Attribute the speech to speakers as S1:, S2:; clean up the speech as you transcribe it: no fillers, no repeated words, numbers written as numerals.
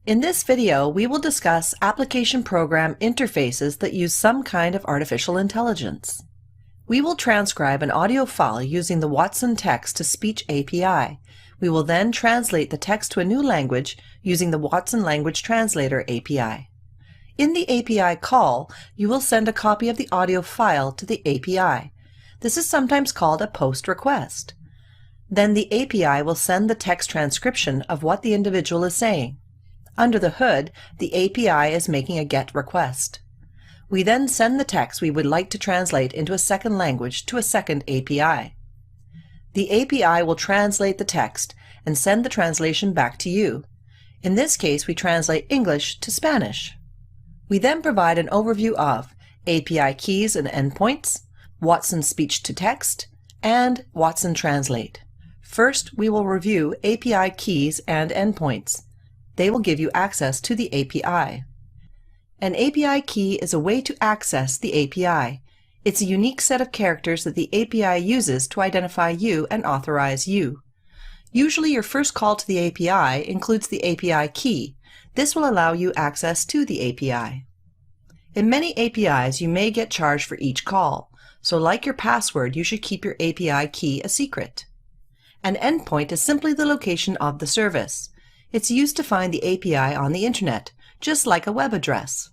S1: In this video, we will discuss application program interfaces that use some kind of artificial intelligence. We will transcribe an audio file using the Watson Text-to-Speech API. We will then translate the text to a new language using the Watson Language Translator API. In the API call, you will send a copy of the audio file to the API. This is sometimes called a POST request. Then the API will send the text transcription of what the individual is saying. Under the hood, the API is making a GET request. We then send the text we would like to translate into a second language to a second API. The API will translate the text and send the translation back to you. In this case, we translate English to Spanish. We then provide an overview of API keys and endpoints, Watson Speech-to-Text, and Watson Translate. First, we will review API keys and endpoints. They will give you access to the API. An API key is a way to access the API. It's a unique set of characters that the API uses to identify you and authorize you. Usually your first call to the API includes the API key. This will allow you access to the API. In many APIs, you may get charged for each call, so like your password, you should keep your API key a secret. An endpoint is simply the location of the service. It's used to find the API on the internet, just like a web address.